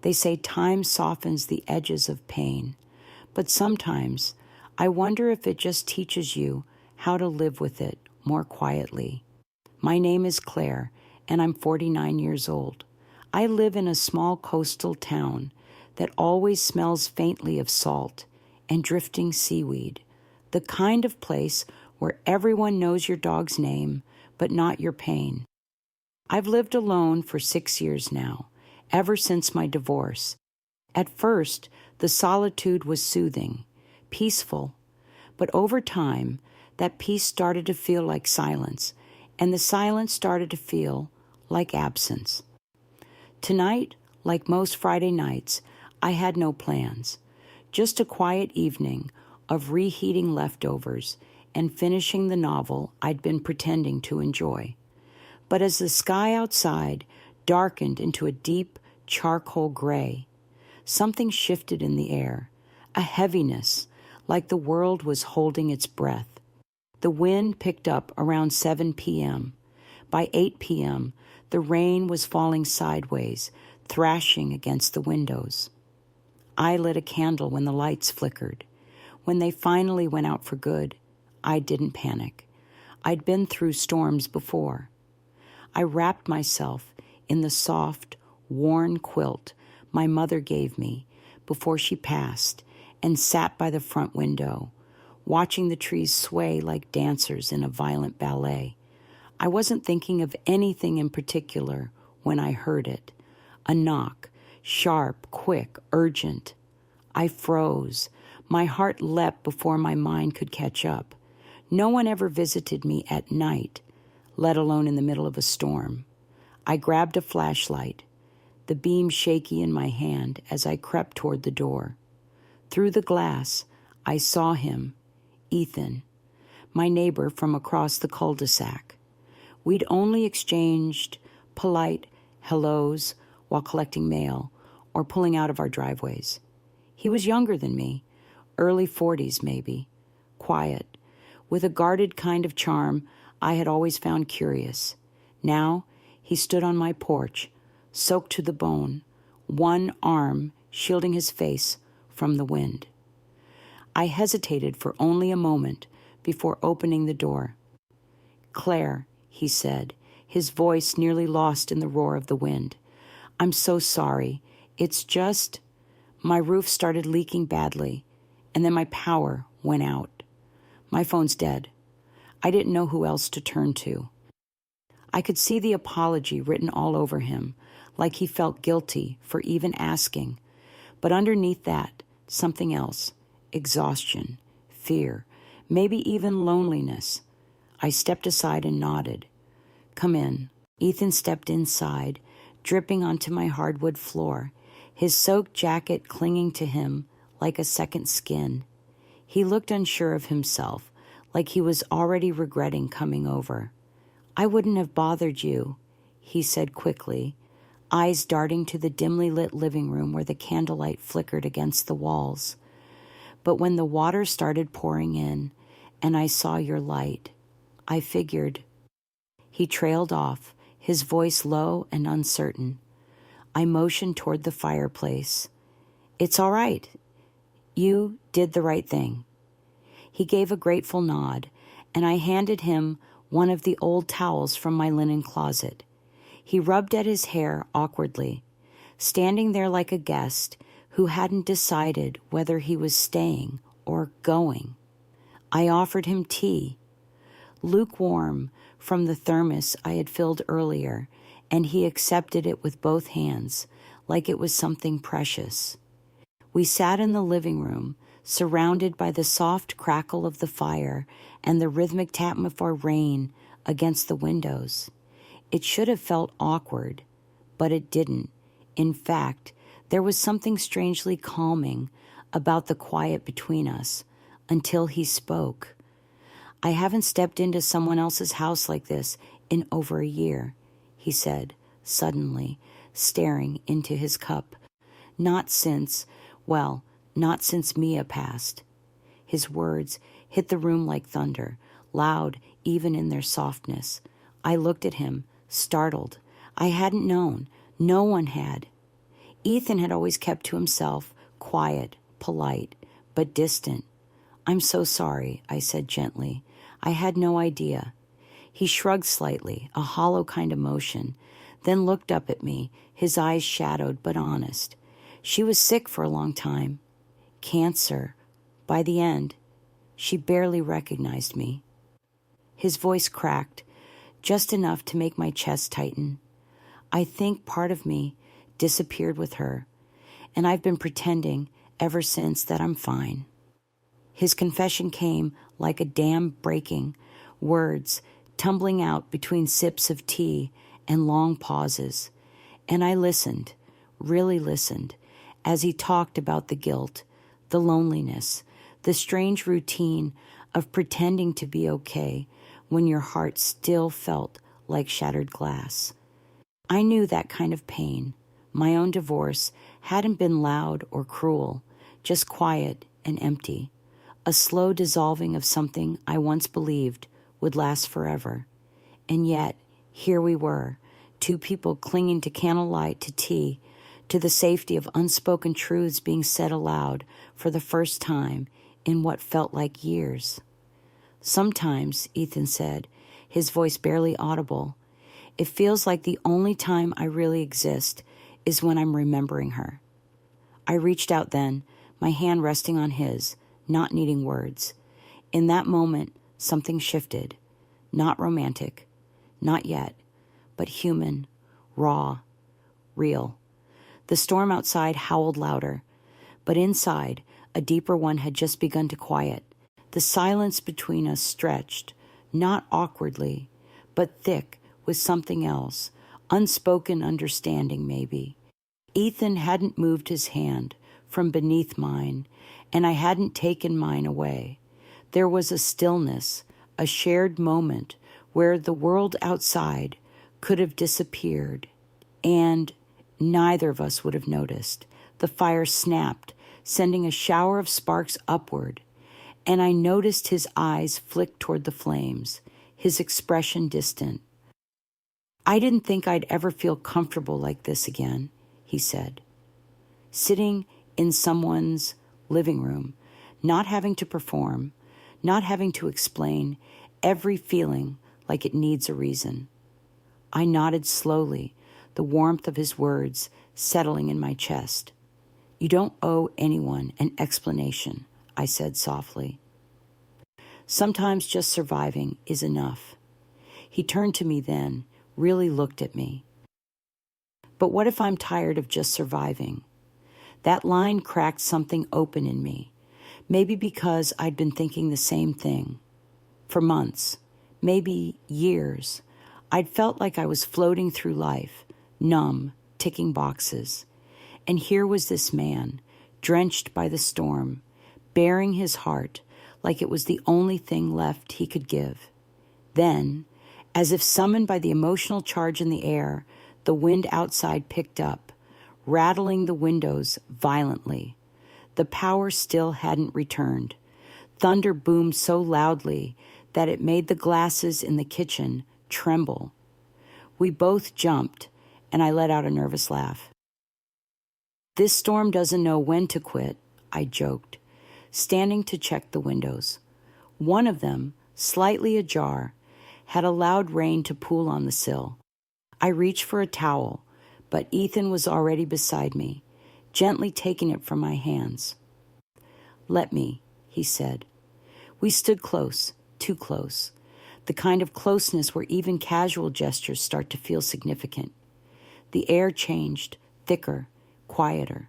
They say time softens the edges of pain, but sometimes I wonder if it just teaches you how to live with it more quietly. My name is Claire, and I'm 49 years old. I live in a small coastal town that always smells faintly of salt and drifting seaweed, the kind of place where everyone knows your dog's name, but not your pain. I've lived alone for 6 years now, ever since my divorce. At first, the solitude was soothing, peaceful, but over time, that peace started to feel like silence, and the silence started to feel like absence. Tonight, like most Friday nights, I had no plans, just a quiet evening of reheating leftovers and finishing the novel I'd been pretending to enjoy. But as the sky outside darkened into a deep charcoal gray, something shifted in the air, a heaviness, like the world was holding its breath. The wind picked up around 7 p.m. By 8 p.m., the rain was falling sideways, thrashing against the windows. I lit a candle when the lights flickered. When they finally went out for good, I didn't panic. I'd been through storms before. I wrapped myself in the soft, worn quilt my mother gave me before she passed and sat by the front window, watching the trees sway like dancers in a violent ballet. I wasn't thinking of anything in particular when I heard it. A knock, sharp, quick, urgent. I froze. My heart leapt before my mind could catch up. No one ever visited me at night, let alone in the middle of a storm. I grabbed a flashlight, the beam shaky in my hand as I crept toward the door. Through the glass, I saw him, Ethan, my neighbor from across the cul-de-sac. We'd only exchanged polite hellos while collecting mail or pulling out of our driveways. He was younger than me, early 40s maybe, quiet, with a guarded kind of charm I had always found curious. Now he stood on my porch, soaked to the bone, one arm shielding his face from the wind. I hesitated for only a moment before opening the door. "Claire," he said, his voice nearly lost in the roar of the wind. "I'm so sorry. It's just..." My roof started leaking badly, and then my power went out. My phone's dead. I didn't know who else to turn to. I could see the apology written all over him, like he felt guilty for even asking. But underneath that, something else. Exhaustion, fear, maybe even loneliness. I stepped aside and nodded. "Come in." Ethan stepped inside, dripping onto my hardwood floor, his soaked jacket clinging to him like a second skin. He looked unsure of himself, like he was already regretting coming over. "I wouldn't have bothered you," he said quickly, eyes darting to the dimly lit living room where the candlelight flickered against the walls. "But when the water started pouring in and I saw your light, I figured..." He trailed off, his voice low and uncertain. I motioned toward the fireplace. "It's all right. You did the right thing." He gave a grateful nod, and I handed him one of the old towels from my linen closet. He rubbed at his hair awkwardly, standing there like a guest who hadn't decided whether he was staying or going. I offered him tea, lukewarm from the thermos I had filled earlier, and he accepted it with both hands, like it was something precious. We sat in the living room, surrounded by the soft crackle of the fire and the rhythmic tap of our rain against the windows. It should have felt awkward, but it didn't. In fact, there was something strangely calming about the quiet between us until he spoke. "I haven't stepped into someone else's house like this in over a year," he said, suddenly, staring into his cup. Not since Mia passed." His words hit the room like thunder, loud even in their softness. I looked at him, startled. I hadn't known. No one had. Ethan had always kept to himself, quiet, polite, but distant. "I'm so sorry," I said gently. "I had no idea." He shrugged slightly, a hollow kind of motion, then looked up at me, his eyes shadowed but honest. "She was sick for a long time. Cancer. By the end, she barely recognized me." His voice cracked, just enough to make my chest tighten. "I think part of me disappeared with her, and I've been pretending ever since that I'm fine." His confession came like a dam breaking, words tumbling out between sips of tea and long pauses. And I listened, really listened, as he talked about the guilt, the loneliness, the strange routine of pretending to be okay when your heart still felt like shattered glass. I knew that kind of pain. My own divorce hadn't been loud or cruel, just quiet and empty, a slow dissolving of something I once believed would last forever. And yet, here we were, two people clinging to candlelight, to tea, to the safety of unspoken truths being said aloud for the first time in what felt like years. "Sometimes," Ethan said, his voice barely audible, "it feels like the only time I really exist is when I'm remembering her." I reached out then, my hand resting on his, not needing words. In that moment, something shifted. Not romantic, not yet, but human, raw, real. The storm outside howled louder, but inside, a deeper one had just begun to quiet. The silence between us stretched, not awkwardly, but thick with something else, unspoken understanding maybe. Ethan hadn't moved his hand from beneath mine, and I hadn't taken mine away. There was a stillness, a shared moment where the world outside could have disappeared, and neither of us would have noticed. The fire snapped, sending a shower of sparks upward, and I noticed his eyes flick toward the flames, his expression distant. "I didn't think I'd ever feel comfortable like this again," he said. Sitting in someone's living room, not having to perform, not having to explain, every feeling like it needs a reason. I nodded slowly, the warmth of his words settling in my chest. "You don't owe anyone an explanation," I said softly. "Sometimes just surviving is enough." He turned to me then, really looked at me. "But what if I'm tired of just surviving?" That line cracked something open in me, maybe because I'd been thinking the same thing. For months, maybe years, I'd felt like I was floating through life, numb, ticking boxes. And here was this man, drenched by the storm, bearing his heart like it was the only thing left he could give. Then, as if summoned by the emotional charge in the air, the wind outside picked up, rattling the windows violently. The power still hadn't returned. Thunder boomed so loudly that it made the glasses in the kitchen tremble. We both jumped, and I let out a nervous laugh. "This storm doesn't know when to quit," I joked, standing to check the windows. One of them, slightly ajar, had allowed rain to pool on the sill. I reached for a towel, but Ethan was already beside me, gently taking it from my hands. "Let me," he said. We stood close, too close, the kind of closeness where even casual gestures start to feel significant. The air changed, thicker, quieter.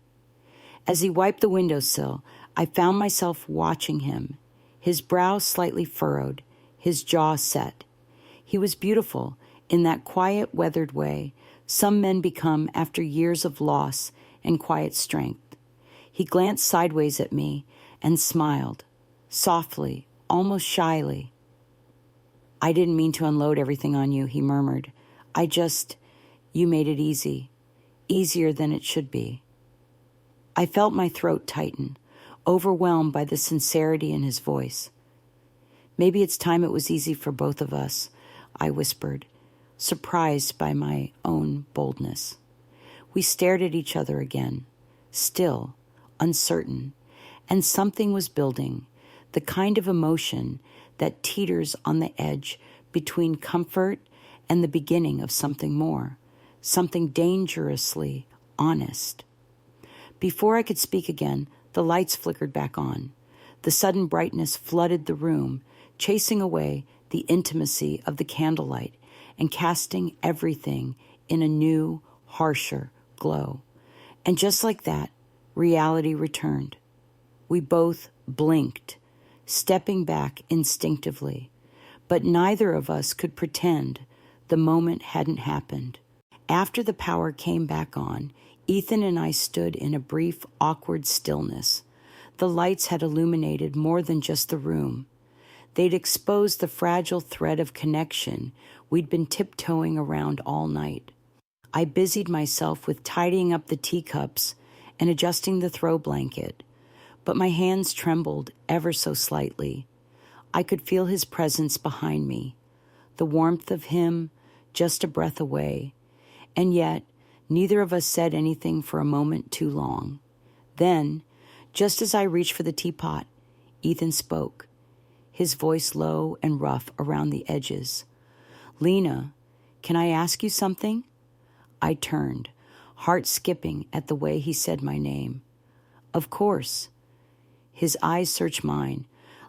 As he wiped the windowsill, I found myself watching him, his brow slightly furrowed, his jaw set. He was beautiful in that quiet, weathered way some men become after years of loss and quiet strength. He glanced sideways at me and smiled, softly, almost shyly. "I didn't mean to unload everything on you," he murmured. You made it easy, easier than it should be." I felt my throat tighten, overwhelmed by the sincerity in his voice. "Maybe it's time it was easy for both of us," I whispered, surprised by my own boldness. We stared at each other again, still, uncertain, and something was building, the kind of emotion that teeters on the edge between comfort and the beginning of something more, something dangerously honest. Before I could speak again, the lights flickered back on. The sudden brightness flooded the room, chasing away the intimacy of the candlelight and casting everything in a new, harsher glow. And just like that, reality returned. We both blinked, stepping back instinctively, but neither of us could pretend the moment hadn't happened. After the power came back on, Ethan and I stood in a brief, awkward stillness. The lights had illuminated more than just the room. They'd exposed the fragile thread of connection we'd been tiptoeing around all night. I busied myself with tidying up the teacups and adjusting the throw blanket, but my hands trembled ever so slightly. I could feel his presence behind me, the warmth of him just a breath away, and yet neither of us said anything for a moment too long. Then, just as I reached for the teapot, Ethan spoke, his voice low and rough around the edges. "Lena, can I ask you something?" I turned, heart skipping at the way he said my name. "Of course." His eyes searched mine,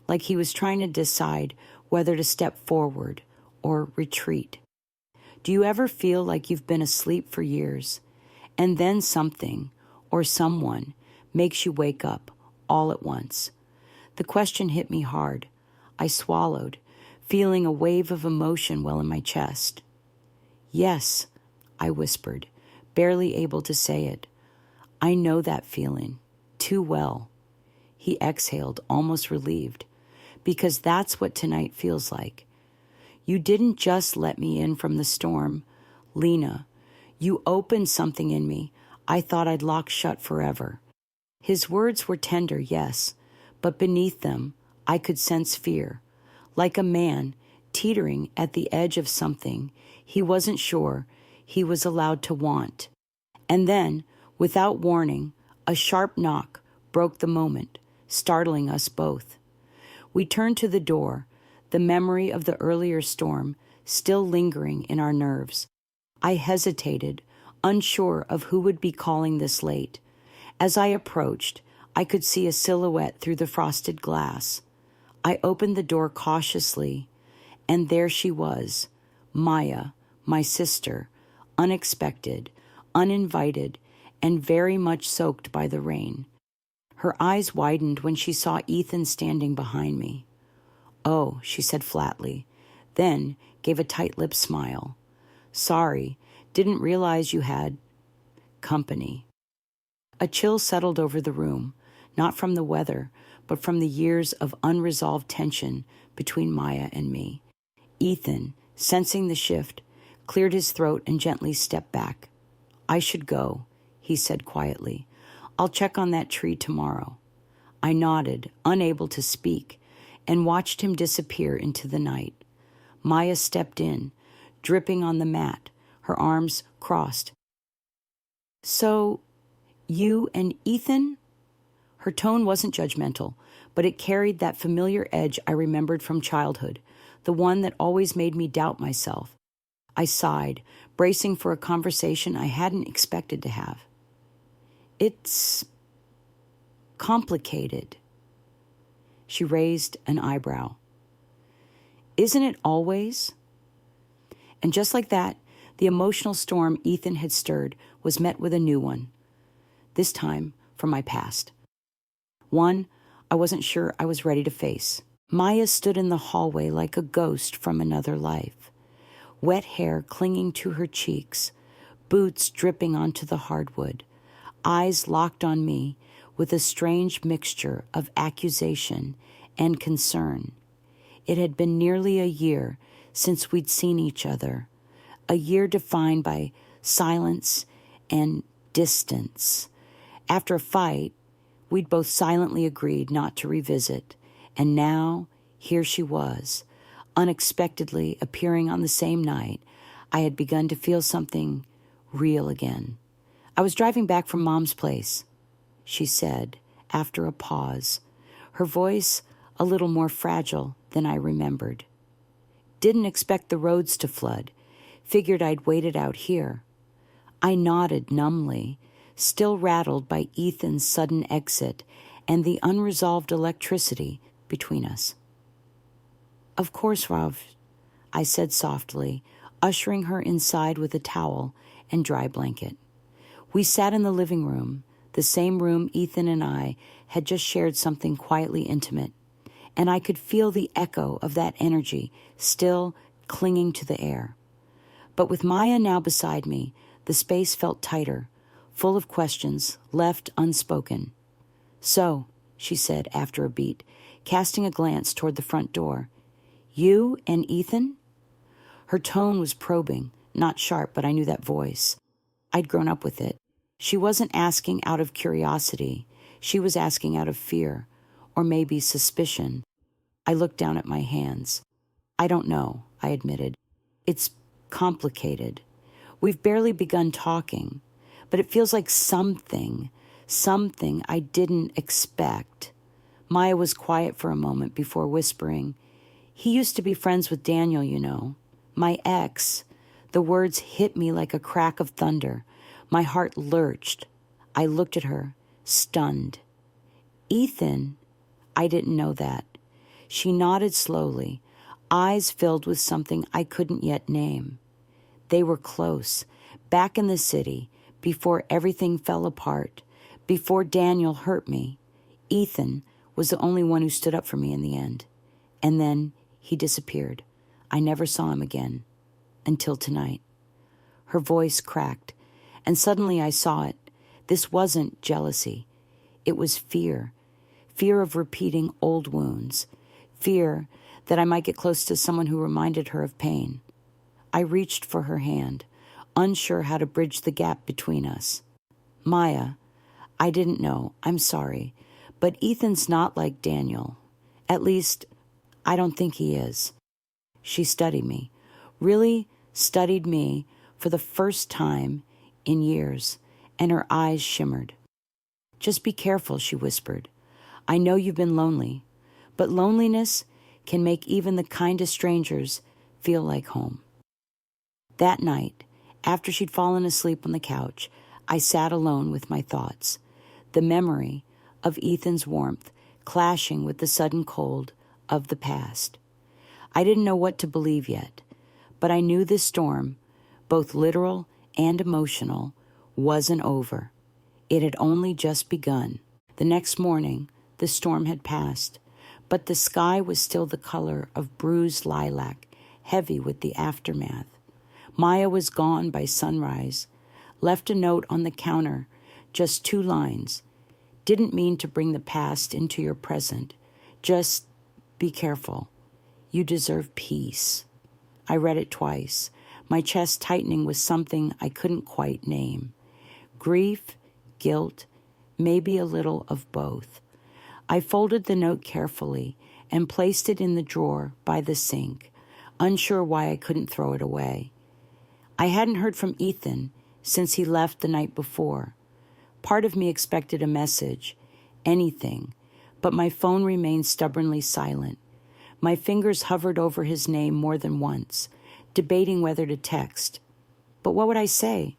like he was trying to decide whether to step forward or retreat. Do you ever feel like you've been asleep for years, and then something or someone makes you wake up all at once? The question hit me hard. I swallowed, feeling a wave of emotion well in my chest. "Yes," I whispered, barely able to say it. "I know that feeling too well." He exhaled, almost relieved, "because that's what tonight feels like. You didn't just let me in from the storm, Lena. You opened something in me I thought I'd lock shut forever." His words were tender, yes, but beneath them I could sense fear, like a man teetering at the edge of something he wasn't sure he was allowed to want. And then, without warning, a sharp knock broke the moment, startling us both. We turned to the door, the memory of the earlier storm still lingering in our nerves. I hesitated, unsure of who would be calling this late. As I approached, I could see a silhouette through the frosted glass. I opened the door cautiously, and there she was, Maya, my sister, unexpected, uninvited, and very much soaked by the rain. Her eyes widened when she saw Ethan standing behind me. "Oh," she said flatly, then gave a tight-lipped smile. "Sorry, didn't realize you had company." A chill settled over the room, not from the weather, but from the years of unresolved tension between Maya and me. Ethan, sensing the shift, cleared his throat and gently stepped back. "I should go," he said quietly. "I'll check on that tree tomorrow." I nodded, unable to speak, and watched him disappear into the night. Maya stepped in, dripping on the mat, her arms crossed. "So, you and Ethan?" Her tone wasn't judgmental, but it carried that familiar edge I remembered from childhood, the one that always made me doubt myself. I sighed, bracing for a conversation I hadn't expected to have. "It's complicated." She raised an eyebrow. "Isn't it always?" And just like that, the emotional storm Ethan had stirred was met with a new one, this time from my past. One I wasn't sure I was ready to face. Maya stood in the hallway like a ghost from another life, wet hair clinging to her cheeks, boots dripping onto the hardwood, eyes locked on me with a strange mixture of accusation and concern. It had been nearly a year since we'd seen each other, a year defined by silence and distance. After a fight, we'd both silently agreed not to revisit, and now here she was, unexpectedly appearing on the same night I had begun to feel something real again. I was driving back from Mom's place, she said after a pause, her voice a little more fragile than I remembered. Didn't expect the roads to flood. Figured I'd wait it out here. I nodded numbly, still rattled by Ethan's sudden exit and the unresolved electricity between us. Of course, Rav, I said softly, ushering her inside with a towel and dry blanket. We sat in the living room, the same room Ethan and I had just shared something quietly intimate, and I could feel the echo of that energy still clinging to the air. But with Maya now beside me, the space felt tighter, full of questions left unspoken. So, she said after a beat, casting a glance toward the front door, you and Ethan? Her tone was probing, not sharp, but I knew that voice. I'd grown up with it. She wasn't asking out of curiosity. She was asking out of fear, or maybe suspicion. I looked down at my hands. I don't know, I admitted. It's complicated. We've barely begun talking, but it feels like something I didn't expect. Maya was quiet for a moment before whispering, he used to be friends with Daniel, you know. My ex. The words hit me like a crack of thunder. My heart lurched. I looked at her, stunned. Ethan? I didn't know that. She nodded slowly, eyes filled with something I couldn't yet name. They were close, back in the city, before everything fell apart, before Daniel hurt me. Ethan was the only one who stood up for me in the end. And then he disappeared. I never saw him again, until tonight. Her voice cracked, and suddenly I saw it. This wasn't jealousy. It was fear. Fear of repeating old wounds. Fear that I might get close to someone who reminded her of pain. I reached for her hand, unsure how to bridge the gap between us. Maya, I didn't know. I'm sorry. But Ethan's not like Daniel. At least, I don't think he is. She studied me, really studied me for the first time in years, and her eyes shimmered. Just be careful, she whispered. I know you've been lonely, but loneliness can make even the kindest strangers feel like home. That night, after she'd fallen asleep on the couch, I sat alone with my thoughts, the memory of Ethan's warmth clashing with the sudden cold of the past. I didn't know what to believe yet, but I knew this storm, both literal and emotional, wasn't over. It had only just begun. The next morning, the storm had passed, but the sky was still the color of bruised lilac, heavy with the aftermath. Maya was gone by sunrise, left a note on the counter, just 2 lines. Didn't mean to bring the past into your present. Just be careful. You deserve peace. I read it twice, my chest tightening with something I couldn't quite name. Grief, guilt, maybe a little of both. I folded the note carefully and placed it in the drawer by the sink, unsure why I couldn't throw it away. I hadn't heard from Ethan since he left the night before. Part of me expected a message, anything, but my phone remained stubbornly silent. My fingers hovered over his name more than once, debating whether to text. But what would I say?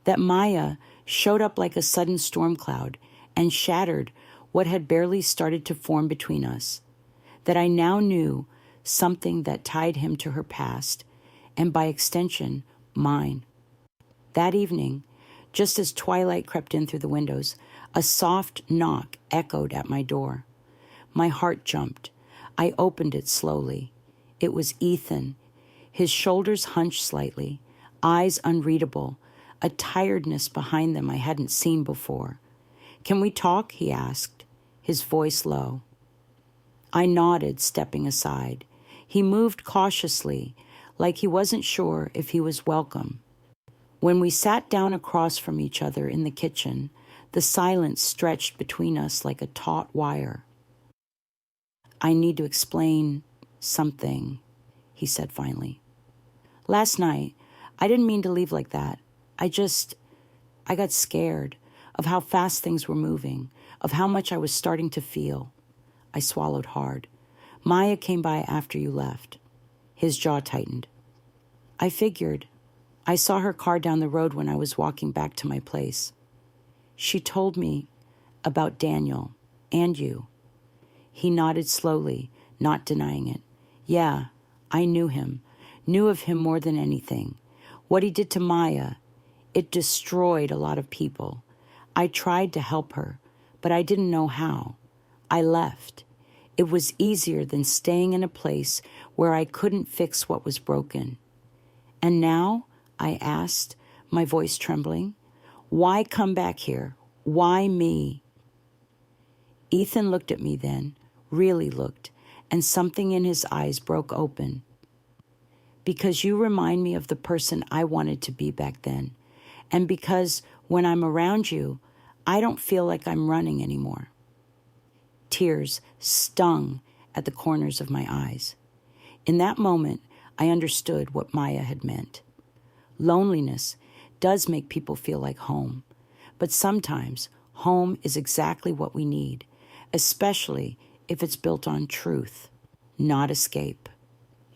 That Maya showed up like a sudden storm cloud and shattered what had barely started to form between us. That I now knew something that tied him to her past, and by extension, mine. That evening, just as twilight crept in through the windows, a soft knock echoed at my door. My heart jumped. I opened it slowly. It was Ethan, his shoulders hunched slightly, eyes unreadable, a tiredness behind them I hadn't seen before. Can we talk? He asked, his voice low. I nodded, stepping aside. He moved cautiously, like he wasn't sure if he was welcome. When we sat down across from each other in the kitchen, the silence stretched between us like a taut wire. I need to explain something, he said finally. Last night, I didn't mean to leave like that. I got scared of how fast things were moving, of how much I was starting to feel. I swallowed hard. Maya came by after you left. His jaw tightened. I figured. I saw her car down the road when I was walking back to my place. She told me about Daniel and you. He nodded slowly, not denying it. Yeah, I knew him, knew of him more than anything. What he did to Maya, it destroyed a lot of people. I tried to help her, but I didn't know how. I left. It was easier than staying in a place where I couldn't fix what was broken. And now, I asked, my voice trembling, why come back here? Why me? Ethan looked at me then, really looked, and something in his eyes broke open. Because you remind me of the person I wanted to be back then, and because when I'm around you, I don't feel like I'm running anymore. Tears stung at the corners of my eyes. In that moment, I understood what Maya had meant. Loneliness does make people feel like home, but sometimes home is exactly what we need, especially if it's built on truth, not escape.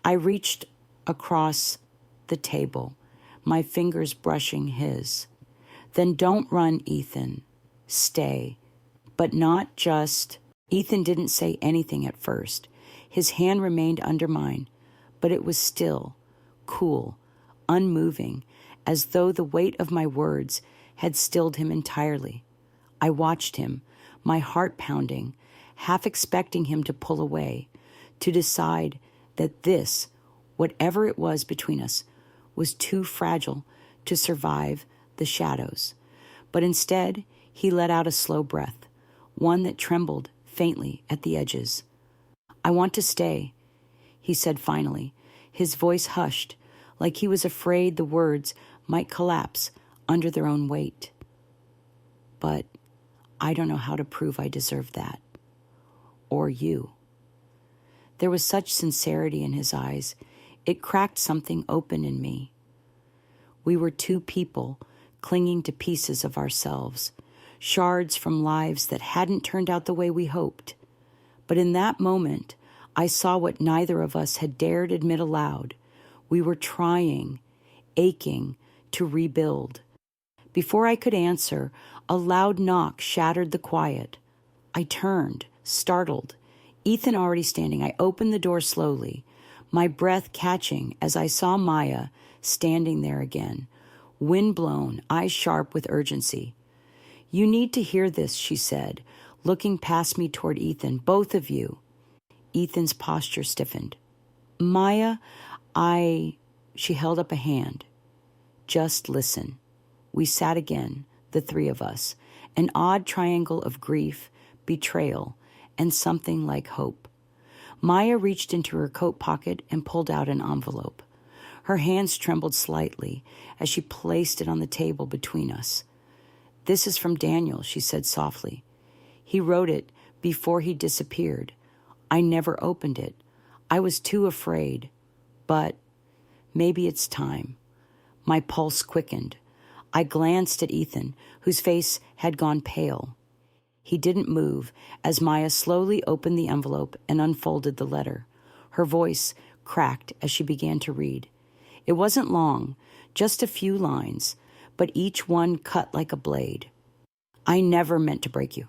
I reached across the table, my fingers brushing his. Then don't run, Ethan. Stay. But not just... Ethan didn't say anything at first. His hand remained under mine, but it was still, cool, unmoving, as though the weight of my words had stilled him entirely. I watched him, my heart pounding, half expecting him to pull away, to decide that this, whatever it was between us, was too fragile to survive the shadows. But instead, he let out a slow breath, one that trembled faintly at the edges. I want to stay, he said finally, his voice hushed, like he was afraid the words might collapse under their own weight. But I don't know how to prove I deserve that. Or you. There was such sincerity in his eyes, it cracked something open in me. We were two people clinging to pieces of ourselves, shards from lives that hadn't turned out the way we hoped. But in that moment, I saw what neither of us had dared admit aloud. We were trying, aching, to rebuild. Before I could answer, a loud knock shattered the quiet. I turned, startled. Ethan already standing, I opened the door slowly, my breath catching as I saw Maya standing there again, wind-blown, eyes sharp with urgency. You need to hear this, she said, looking past me toward Ethan, both of you. Ethan's posture stiffened. Maya, she held up a hand. Just listen. We sat again, the three of us, an odd triangle of grief, betrayal, and something like hope. Maya reached into her coat pocket and pulled out an envelope. Her hands trembled slightly as she placed it on the table between us. This is from Daniel, she said softly. He wrote it before he disappeared. I never opened it. I was too afraid. But maybe it's time. My pulse quickened. I glanced at Ethan, whose face had gone pale. He didn't move as Maya slowly opened the envelope and unfolded the letter. Her voice cracked as she began to read. It wasn't long, just a few lines, but each one cut like a blade. I never meant to break you.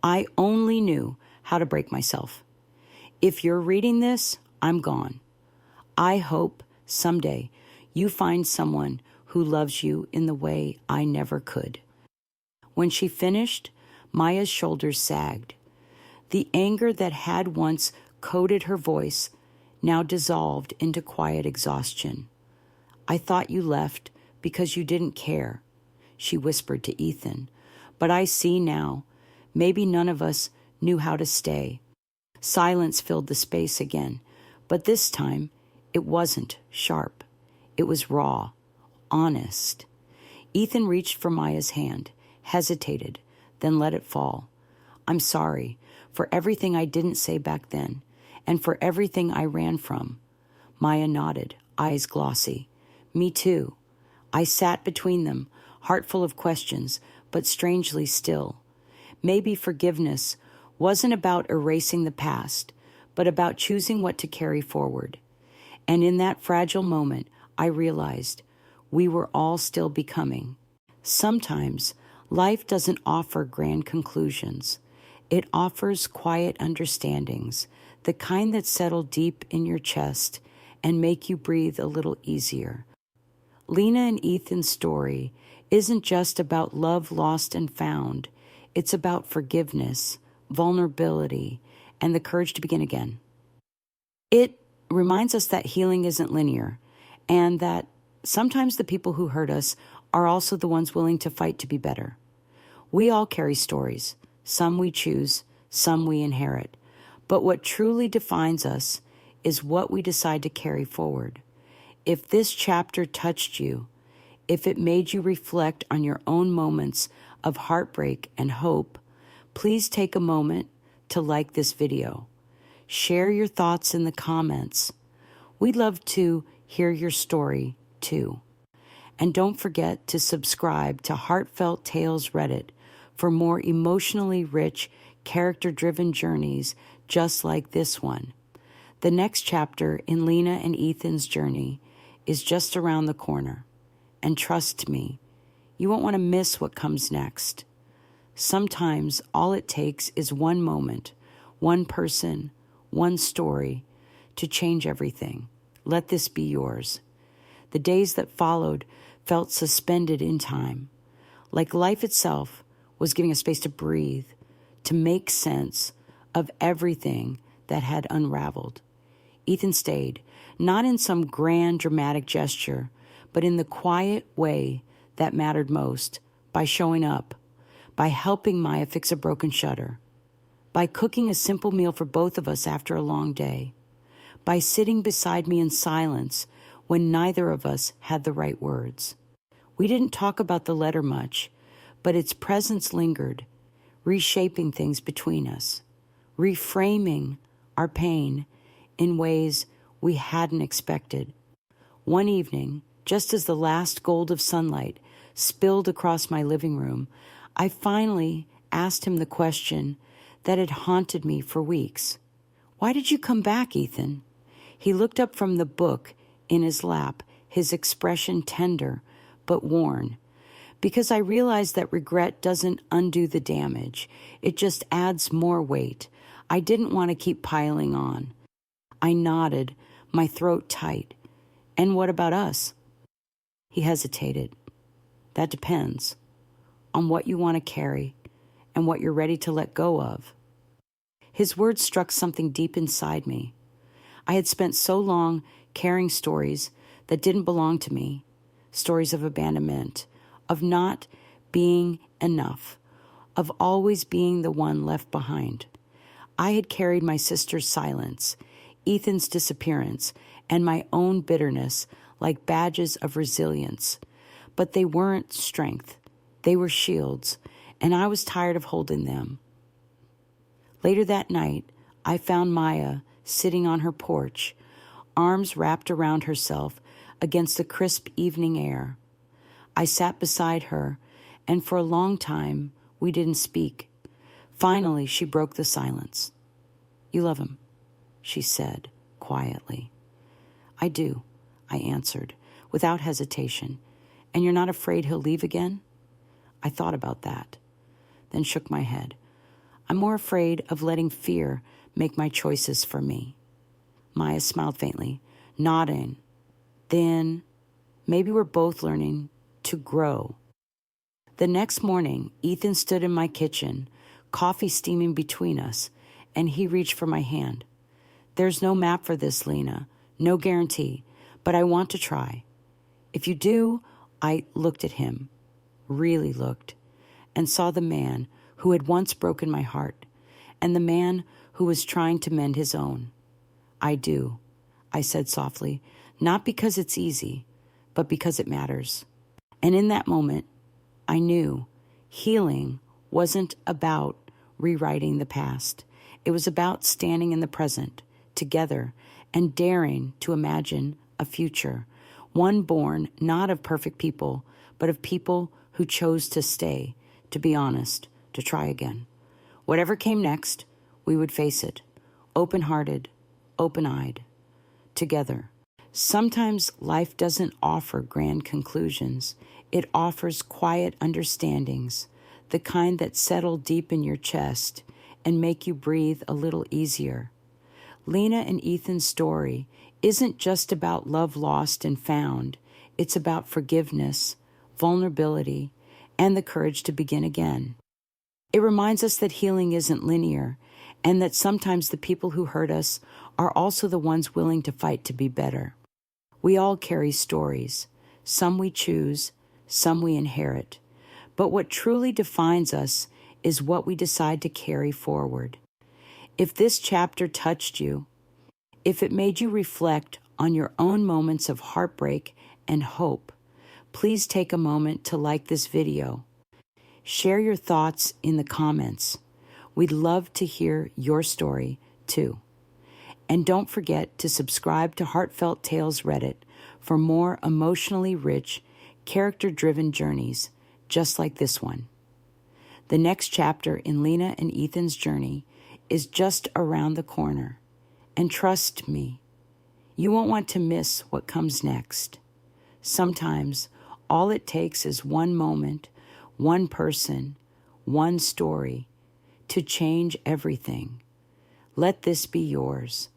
I only knew how to break myself. If you're reading this, I'm gone. I hope someday you find someone who loves you in the way I never could. When she finished, Maya's shoulders sagged. The anger that had once coated her voice now dissolved into quiet exhaustion. I thought you left because you didn't care, she whispered to Ethan. But I see now, maybe none of us knew how to stay. Silence filled the space again, but this time it wasn't sharp. It was raw, honest. Ethan reached for Maya's hand, hesitated, then let it fall. I'm sorry for everything I didn't say back then, and for everything I ran from. Maya nodded, eyes glossy. Me too. I sat between them, heart full of questions, but strangely still. Maybe forgiveness wasn't about erasing the past, but about choosing what to carry forward. And in that fragile moment, I realized we were all still becoming. Sometimes life doesn't offer grand conclusions. It offers quiet understandings, the kind that settle deep in your chest and make you breathe a little easier. Lena and Ethan's story isn't just about love lost and found. It's about forgiveness, vulnerability, and the courage to begin again. It reminds us that healing isn't linear, and that sometimes the people who hurt us are also the ones willing to fight to be better. We all carry stories. Some we choose, some we inherit. But what truly defines us is what we decide to carry forward. If this chapter touched you, if it made you reflect on your own moments of heartbreak and hope, please take a moment to like this video. Share your thoughts in the comments. We'd love to hear your story too. And don't forget to subscribe to Heartfelt Tales Reddit for more emotionally rich, character-driven journeys just like this one. The next chapter in Lena and Ethan's journey is just around the corner. And trust me, you won't want to miss what comes next. Sometimes all it takes is one moment, one person, one story to change everything. Let this be yours. The days that followed felt suspended in time, like life itself was giving us space to breathe, to make sense of everything that had unraveled. Ethan stayed, not in some grand dramatic gesture, but in the quiet way that mattered most, by showing up, by helping Maya fix a broken shutter, by cooking a simple meal for both of us after a long day, by sitting beside me in silence when neither of us had the right words. We didn't talk about the letter much, but its presence lingered, reshaping things between us, reframing our pain in ways we hadn't expected. One evening, just as the last gold of sunlight spilled across my living room, I finally asked him the question that had haunted me for weeks. "Why did you come back, Ethan?" He looked up from the book in his lap, his expression tender but worn. Because I realized that regret doesn't undo the damage. It just adds more weight. I didn't want to keep piling on. I nodded, my throat tight. "And what about us?" He hesitated. "That depends on what you want to carry and what you're ready to let go of." His words struck something deep inside me. I had spent so long carrying stories that didn't belong to me, stories of abandonment, of not being enough, of always being the one left behind. I had carried my sister's silence, Ethan's disappearance, and my own bitterness like badges of resilience. But they weren't strength. They were shields, and I was tired of holding them. Later that night, I found Maya sitting on her porch, arms wrapped around herself against the crisp evening air. I sat beside her, and for a long time, we didn't speak. Finally, she broke the silence. "You love him," she said quietly. "I do," I answered, without hesitation. "And you're not afraid he'll leave again?" I thought about that, then shook my head. "I'm more afraid of letting fear make my choices for me." Maya smiled faintly, nodding. "Then maybe we're both learning to grow." The next morning, Ethan stood in my kitchen, coffee steaming between us, and he reached for my hand. "There's no map for this, Lena, no guarantee, but I want to try. If you do," I looked at him, really looked, and saw the man who had once broken my heart, and the man who was trying to mend his own. "I do," I said softly, not because it's easy, but because it matters. And in that moment, I knew healing wasn't about rewriting the past. It was about standing in the present, together, and daring to imagine a future, one born not of perfect people, but of people who chose to stay, to be honest, to try again. Whatever came next, we would face it, open-hearted, open-eyed, together. Sometimes life doesn't offer grand conclusions. It offers quiet understandings, the kind that settle deep in your chest and make you breathe a little easier. Lena and Ethan's story isn't just about love lost and found. It's about forgiveness, vulnerability, and the courage to begin again. It reminds us that healing isn't linear, and that sometimes the people who hurt us are also the ones willing to fight to be better. We all carry stories. Some we choose, some we inherit. But what truly defines us is what we decide to carry forward. If this chapter touched you, if it made you reflect on your own moments of heartbreak and hope, please take a moment to like this video. Share your thoughts in the comments. We'd love to hear your story too. And don't forget to subscribe to Heartfelt Tales Reddit for more emotionally rich, character-driven journeys just like this one. The next chapter in Lena and Ethan's journey is just around the corner. And trust me, you won't want to miss what comes next. Sometimes all it takes is one moment, one person, one story to change everything. Let this be yours.